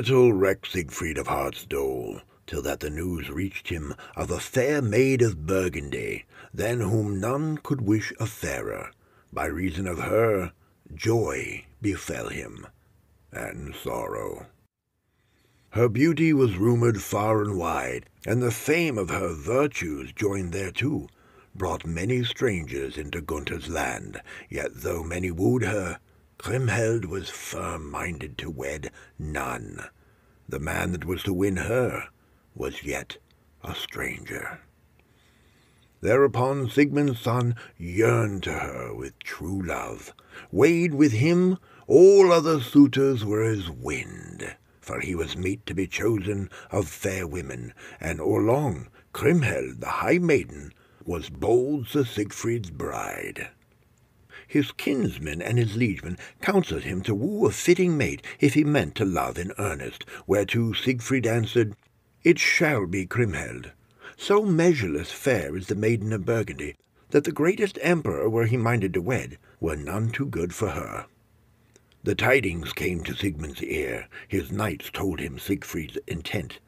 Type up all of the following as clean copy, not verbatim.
little recked Siegfried of heart's dole, till that the news reached him of a fair maid of Burgundy, than whom none could wish a fairer. By reason of her, joy befell him, and sorrow. Her beauty was rumoured far and wide, and the fame of her virtues joined thereto, brought many strangers into Gunther's land. Yet though many wooed her, Kriemhild was firm-minded to wed none. The man that was to win her was yet a stranger. Thereupon Sigmund's son yearned to her with true love. Weighed with him, all other suitors were as wind, for he was meet to be chosen of fair women, and or long Kriemhild, the high maiden, was bold Sir Siegfried's bride. His kinsmen and his liegemen counselled him to woo a fitting mate if he meant to love in earnest, whereto Siegfried answered, "It shall be Kriemhild. So measureless fair is the maiden of Burgundy, that the greatest emperor, were he minded to wed, were none too good for her." The tidings came to Sigmund's ear. His knights told him Siegfried's intent,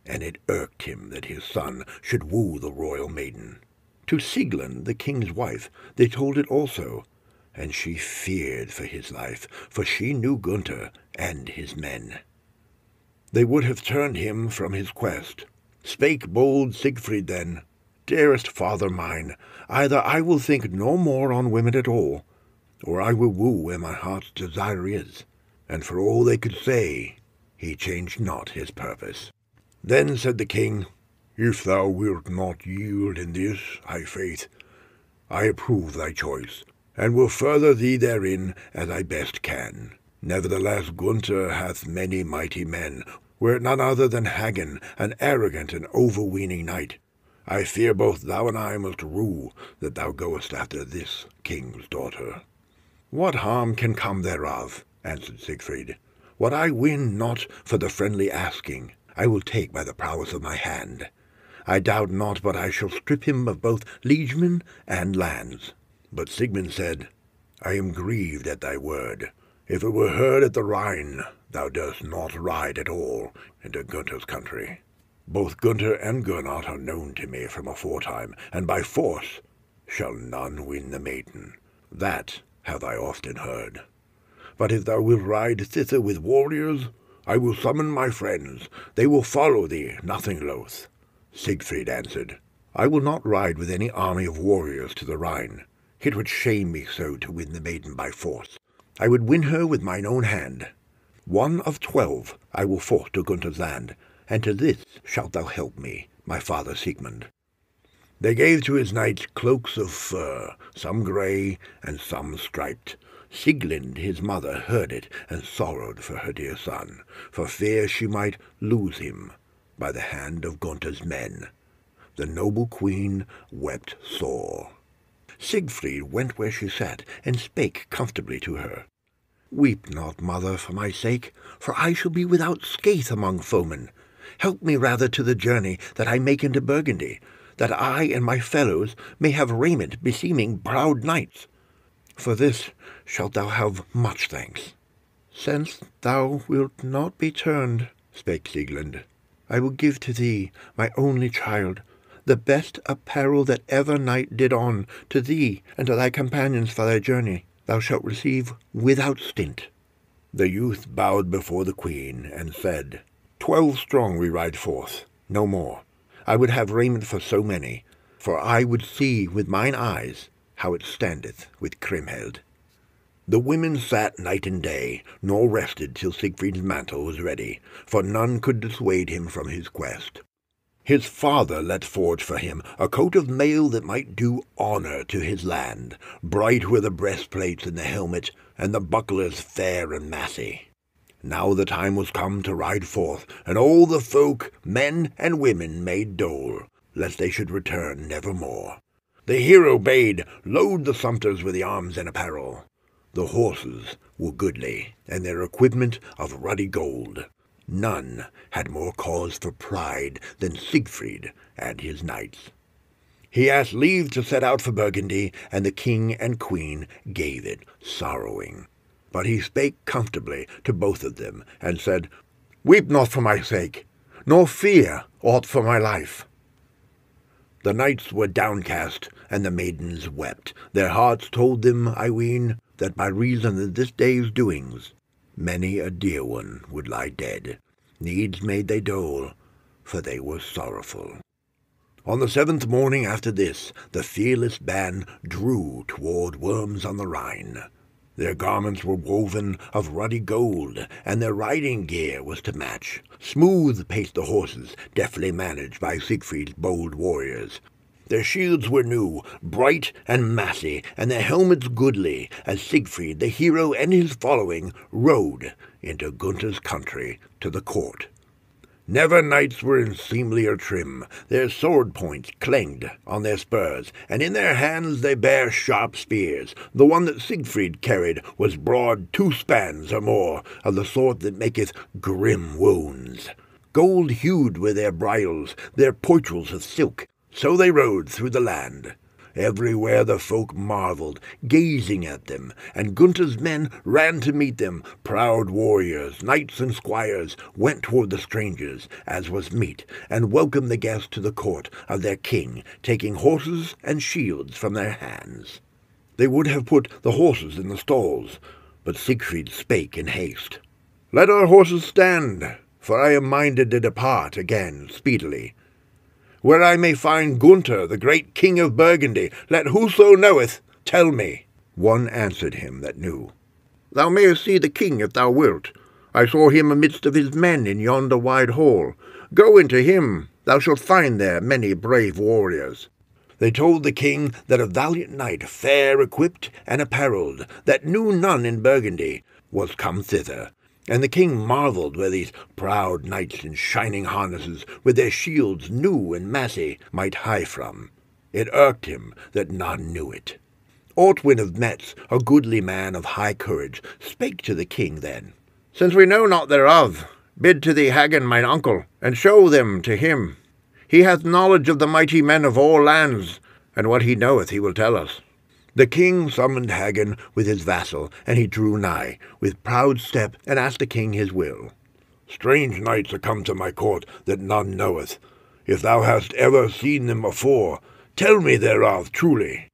and it irked him that his son should woo the royal maiden. To Sieglind, the king's wife, they told it also, and she feared for his life, for she knew Gunther and his men. They would have turned him from his quest. Spake bold Siegfried then, "Dearest father mine, either I will think no more on women at all, or I will woo where my heart's desire is." And for all they could say, he changed not his purpose. Then said the king, "If thou wilt not yield in this, I faith, I approve thy choice, and will further thee therein as I best can. Nevertheless Gunther hath many mighty men, were it none other than Hagen, an arrogant and overweening knight. I fear both thou and I must rue that thou goest after this king's daughter." "What harm can come thereof?" answered Siegfried. "What I win not for the friendly asking, I will take by the prowess of my hand. I doubt not but I shall strip him of both liegemen and lands." But Sigmund said, "I am grieved at thy word. If it were heard at the Rhine, thou dost not ride at all into Gunther's country. Both Gunther and Gernot are known to me from aforetime, and by force shall none win the maiden. That have I often heard. But if thou wilt ride thither with warriors, I will summon my friends. They will follow thee, nothing loath." Siegfried answered, "I will not ride with any army of warriors to the Rhine. It would shame me so to win the maiden by force. I would win her with mine own hand. 1 of 12 I will forth to Gunther's land, and to this shalt thou help me, my father Siegmund." They gave to his knights cloaks of fur, some grey and some striped. Sieglind his mother heard it, and sorrowed for her dear son, for fear she might lose him by the hand of Gunther's men. The noble queen wept sore. Siegfried went where she sat, and spake comfortably to her. "Weep not, mother, for my sake, for I shall be without scathe among foemen. Help me rather to the journey that I make into Burgundy, that I and my fellows may have raiment beseeming proud knights. For this shalt thou have much thanks." "Since thou wilt not be turned," spake Sieglind, "I will give to thee, my only child, the best apparel that ever knight did on. To thee and to thy companions for thy journey thou shalt receive without stint." The youth bowed before the queen, and said, 12 strong we ride forth, no more. I would have raiment for so many, for I would see with mine eyes how it standeth with Kriemhild. The women sat night and day, nor rested till Siegfried's mantle was ready, for none could dissuade him from his quest. His father let forge for him a coat of mail that might do honour to his land. Bright were the breastplates and the helmet, and the bucklers fair and massy. Now the time was come to ride forth, and all the folk, men and women, made dole, lest they should return never more. The hero bade load the sumpters with the arms and apparel. The horses were goodly, and their equipment of ruddy gold. None had more cause for pride than Siegfried and his knights. He asked leave to set out for Burgundy, and the king and queen gave it, sorrowing. But he spake comfortably to both of them, and said, Weep not for my sake, nor fear aught for my life." The knights were downcast, and the maidens wept. Their hearts told them, I ween, that by reason of this day's doings, many a dear one would lie dead. Needs made they dole, for they were sorrowful. On the 7th morning after this, the fearless band drew toward Worms on the Rhine. Their garments were woven of ruddy gold, and their riding gear was to match. Smooth paced the horses, deftly managed by Siegfried's bold warriors. Their shields were new, bright and massy, and their helmets goodly, as Siegfried, the hero, and his following rode into Gunther's country to the court. Never knights were in seemlier trim. Their sword points clanged on their spurs, and in their hands they bare sharp spears. The one that Siegfried carried was broad 2 spans or more, of the sort that maketh grim wounds. Gold-hued were their bridles, their poitrels of silk. So they rode through the land. Everywhere the folk marvelled, gazing at them, and Gunther's men ran to meet them. Proud warriors, knights and squires, went toward the strangers, as was meet, and welcomed the guests to the court of their king, taking horses and shields from their hands. They would have put the horses in the stalls, but Siegfried spake in haste. "Let our horses stand, for I am minded to depart again speedily. Where I may find Gunther, the great king of Burgundy, let whoso knoweth tell me." One answered him that knew. "Thou mayest see the king if thou wilt. I saw him amidst of his men in yonder wide hall. Go into him, thou shalt find there many brave warriors." They told the king that a valiant knight, fair equipped and apparelled, that knew none in Burgundy, was come thither. And the king marvelled where these proud knights in shining harnesses, with their shields new and massy, might hie from. It irked him that none knew it. Ortwin of Metz, a goodly man of high courage, spake to the king then. "Since we know not thereof, bid to thee Hagen mine uncle, and show them to him. He hath knowledge of the mighty men of all lands, and what he knoweth he will tell us." The king summoned Hagen with his vassal, and he drew nigh, with proud step, and asked the king his will. "Strange knights are come to my court that none knoweth. If thou hast ever seen them afore, tell me thereof truly."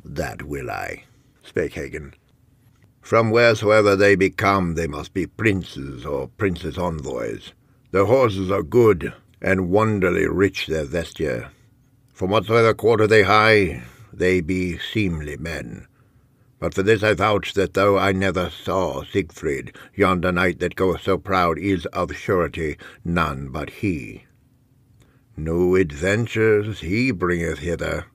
"That will I," spake Hagen. "From wheresoever they be come, they must be princes or princes' envoys. Their horses are good, and wonderly rich their vesture. From whatsoever quarter they hie, they be seemly men. But for this I vouch that though I never saw Siegfried, yonder knight that goeth so proud is of surety none but he. No adventures he bringeth hither.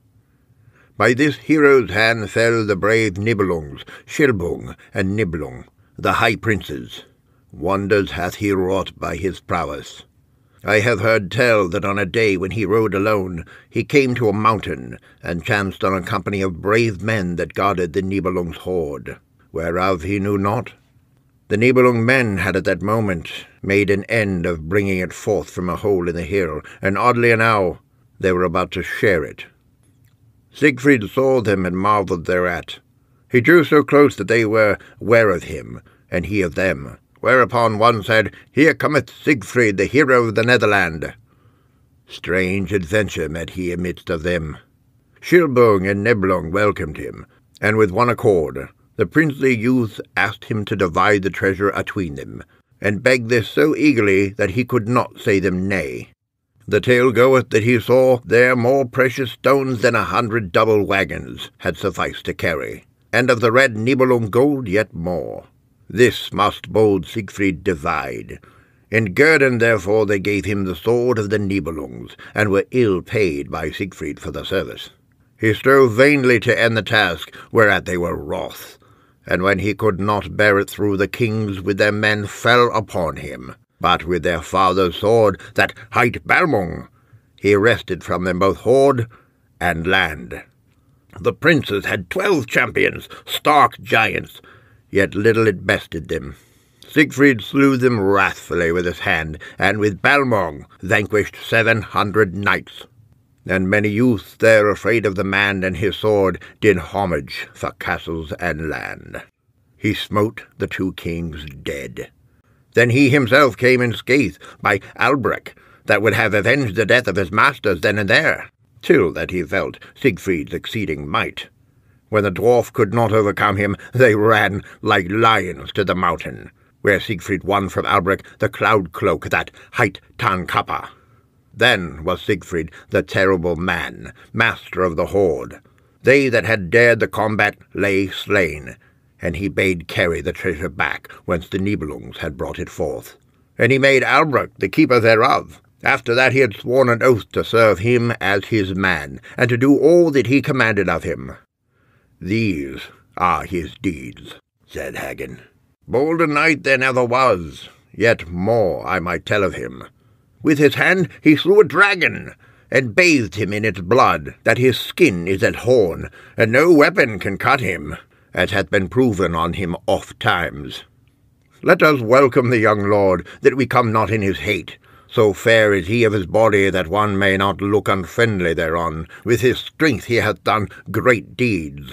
By this hero's hand fell the brave Nibelungs, Schilbung and Nibelung, the high princes. Wonders hath he wrought by his prowess. I have heard tell that on a day when he rode alone, he came to a mountain, and chanced on a company of brave men that guarded the Nibelung's hoard, whereof he knew not. The Nibelung men had at that moment made an end of bringing it forth from a hole in the hill, and oddly enow they were about to share it. Siegfried saw them and marvelled thereat. He drew so close that they were ware of him, and he of them. Whereupon one said, "Here cometh Siegfried, the hero of the Netherland." Strange adventure met he amidst of them. Schilbung and Nibelung welcomed him, and with one accord the princely youths asked him to divide the treasure atween them, and begged this so eagerly that he could not say them nay. The tale goeth that he saw there more precious stones than 100 double wagons had sufficed to carry, and of the red Nibelung gold yet more. This must bold Siegfried divide. In guerdon, therefore, they gave him the sword of the Nibelungs, and were ill paid by Siegfried for the service. He strove vainly to end the task, whereat they were wroth, and when he could not bear it through, the kings with their men fell upon him. But with their father's sword, that hight Balmung, he wrested from them both hoard and land. The princes had 12 champions, stark giants, yet little it bested them. Siegfried slew them wrathfully with his hand, and with Balmung vanquished 700 knights. And many youths there, afraid of the man and his sword, did homage for castles and land. He smote the 2 kings dead. Then he himself came in scathe by Albrecht, that would have avenged the death of his masters then and there, till that he felt Siegfried's exceeding might. When the dwarf could not overcome him, they ran like lions to the mountain, where Siegfried won from Albrecht the cloud cloak that hight Tarnkappa. Then was Siegfried the terrible man, master of the horde. They that had dared the combat lay slain, and he bade carry the treasure back whence the Nibelungs had brought it forth. And he made Albrecht the keeper thereof. After that he had sworn an oath to serve him as his man, and to do all that he commanded of him. These are his deeds, said Hagen. Bold a knight there never was, yet more I might tell of him. With his hand he slew a dragon, and bathed him in its blood, that his skin is as horn, and no weapon can cut him, as hath been proven on him oft times. Let us welcome the young lord, that we come not in his hate. So fair is he of his body, that one may not look unfriendly thereon. With his strength he hath done great deeds.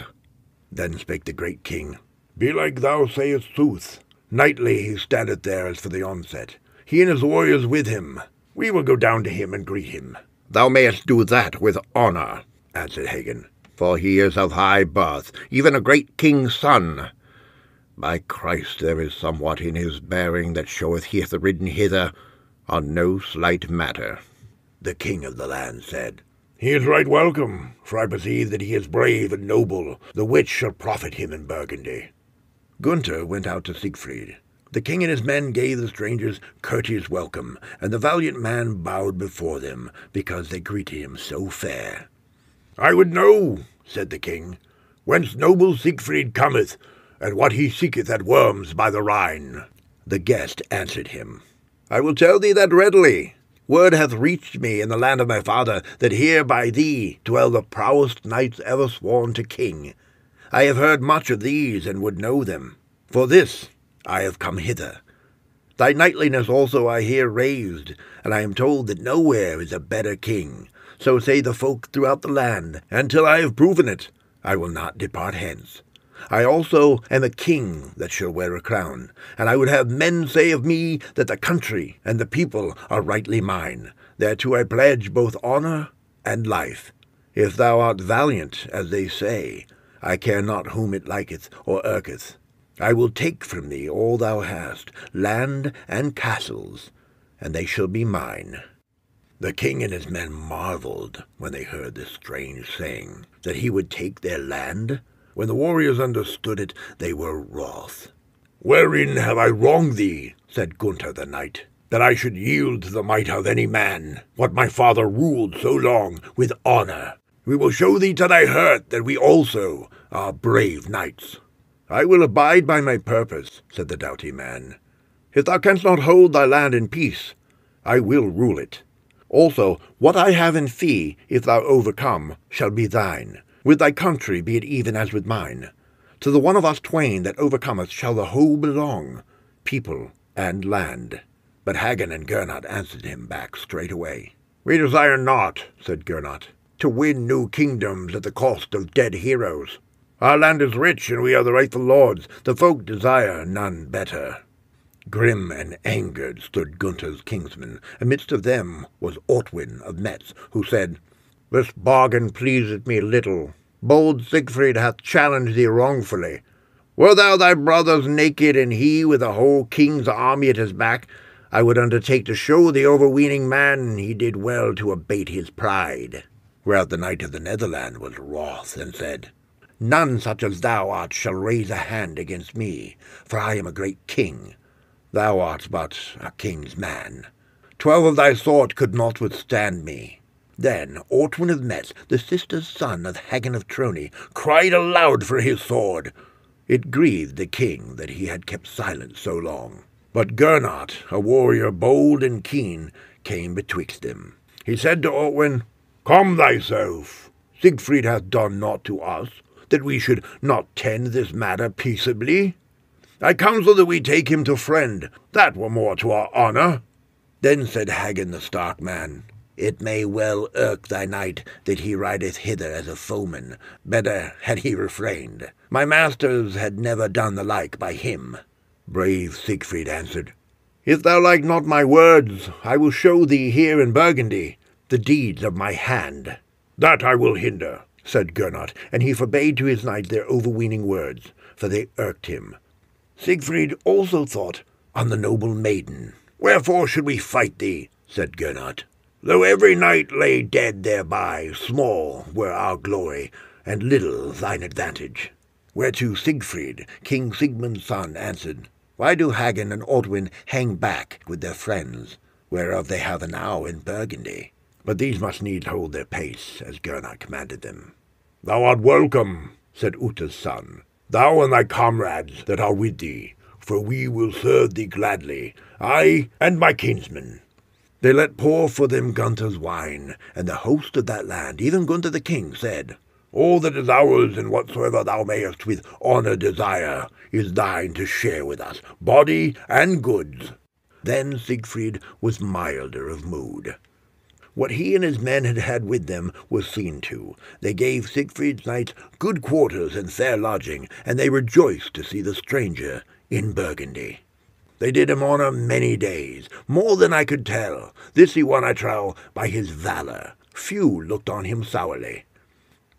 Then spake the great king, Belike thou sayest sooth. Nightly he standeth there as for the onset, he and his warriors with him. We will go down to him and greet him. Thou mayest do that with honour, answered Hagen, for he is of high birth, even a great king's son. By Christ, there is somewhat in his bearing that showeth he hath ridden hither on no slight matter. The king of the land said, He is right welcome, for I perceive that he is brave and noble, the which shall profit him in Burgundy. Gunther went out to Siegfried. The king and his men gave the strangers courteous welcome, and the valiant man bowed before them, because they greeted him so fair. I would know, said the king, whence noble Siegfried cometh, and what he seeketh at Worms by the Rhine. The guest answered him, I will tell thee that readily. Word hath reached me in the land of my father, that here by thee dwell the prowest knights ever sworn to king. I have heard much of these, and would know them. For this I have come hither. Thy knightliness also I hear raised, and I am told that nowhere is a better king. So say the folk throughout the land, and till I have proven it, I will not depart hence. I also am a king that shall wear a crown, and I would have men say of me that the country and the people are rightly mine. Thereto I pledge both honour and life. If thou art valiant, as they say, I care not whom it liketh or irketh. I will take from thee all thou hast, land and castles, and they shall be mine. The king and his men marvelled when they heard this strange saying, that he would take their land. When the warriors understood it, they were wroth. Wherein have I wronged thee, said Gunther the knight, that I should yield to the might of any man, what my father ruled so long with honour? We will show thee to thy hurt that we also are brave knights. I will abide by my purpose, said the doughty man. If thou canst not hold thy land in peace, I will rule it. Also, what I have in fee, if thou overcome, shall be thine. With thy country be it even as with mine. To the one of us twain that overcometh shall the whole belong, people and land. But Hagen and Gernot answered him back straightway. We desire not, said Gernot, to win new kingdoms at the cost of dead heroes. Our land is rich, and we are the rightful lords. The folk desire none better. Grim and angered stood Gunther's kinsmen. Amidst of them was Ortwin of Metz, who said, This bargain pleaseth me little. Bold Siegfried hath challenged thee wrongfully. Were thou thy brothers naked, and he with a whole king's army at his back, I would undertake to show the overweening man he did well to abate his pride. Whereat the knight of the Netherland was wroth, and said, None such as thou art shall raise a hand against me, for I am a great king. Thou art but a king's man. 12 of thy sort could not withstand me. Then Ortwin of Metz, the sister's son of Hagen of Trony, cried aloud for his sword. It grieved the king that he had kept silent so long. But Gernot, a warrior bold and keen, came betwixt them. He said to Ortwin, Calm thyself. Siegfried hath done naught to us, that we should not tend this matter peaceably. I counsel that we take him to friend. That were more to our honour. Then said Hagen the stark man, It may well irk thy knight that he rideth hither as a foeman. Better had he refrained. My masters had never done the like by him. Brave Siegfried answered, If thou like not my words, I will show thee here in Burgundy the deeds of my hand. That I will hinder, said Gernot, and he forbade to his knights their overweening words, for they irked him. Siegfried also thought on the noble maiden. Wherefore should we fight thee? Said Gernot. Though every knight lay dead thereby, small were our glory, and little thine advantage. Whereto Siegfried, King Sigmund's son, answered, Why do Hagen and Ortwin hang back with their friends, whereof they have enow in Burgundy? But these must needs hold their pace, as Gernot commanded them. Thou art welcome, said Uta's son, thou and thy comrades that are with thee, for we will serve thee gladly, I and my kinsmen. They let pour for them Gunther's wine, and the host of that land, even Gunther the king, said, All that is ours, and whatsoever thou mayest with honour desire, is thine to share with us, body and goods. Then Siegfried was milder of mood. What he and his men had had with them was seen to. They gave Siegfried's knights good quarters and fair lodging, and they rejoiced to see the stranger in Burgundy. They did him honour many days, more than I could tell. This he won, I trow, by his valour. Few looked on him sourly.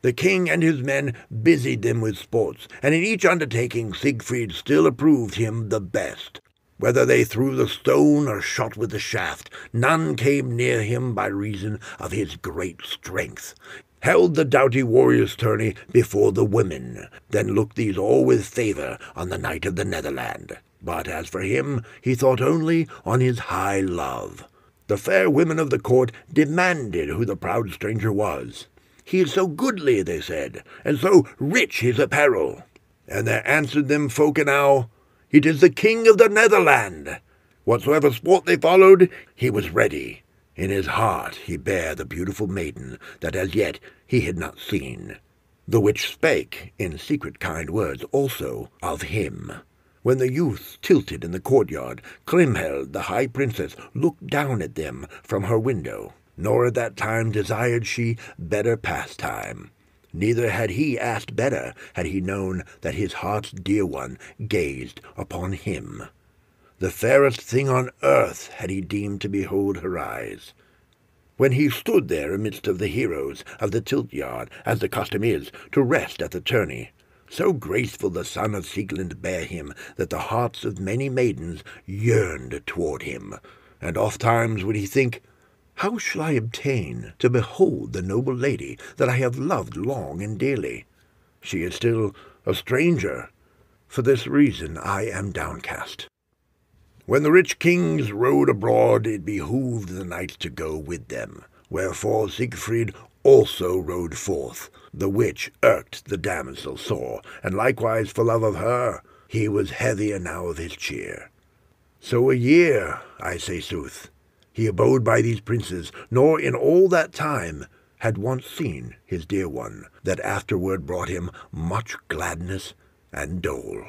The king and his men busied them with sports, and in each undertaking Siegfried still approved him the best. Whether they threw the stone or shot with the shaft, none came near him by reason of his great strength. Held the doughty warrior's tourney before the women, then looked these all with favour on the knight of the Netherland. But as for him, he thought only on his high love. The fair women of the court demanded who the proud stranger was. He is so goodly, they said, and so rich his apparel. And there answered them folk enow, It is the king of the Netherland. Whatsoever sport they followed, he was ready. In his heart he bare the beautiful maiden that as yet he had not seen, the which spake in secret kind words also of him. When the youths tilted in the courtyard, Kriemhild, the high princess, looked down at them from her window, nor at that time desired she better pastime. Neither had he asked better, had he known that his heart's dear one gazed upon him. The fairest thing on earth had he deemed to behold her eyes. When he stood there amidst of the heroes of the tilt-yard, as the custom is, to rest at the tourney, so graceful the son of Sieglind bare him, that the hearts of many maidens yearned toward him, and ofttimes would he think, How shall I obtain to behold the noble lady that I have loved long and dearly? She is still a stranger. For this reason I am downcast. When the rich kings rode abroad, it behooved the knights to go with them, wherefore Siegfried also rode forth, the which irked the damosel sore, and likewise for love of her he was heavier now of his cheer. So a year, I say sooth, he abode by these princes, nor in all that time had once seen his dear one, that afterward brought him much gladness and dole.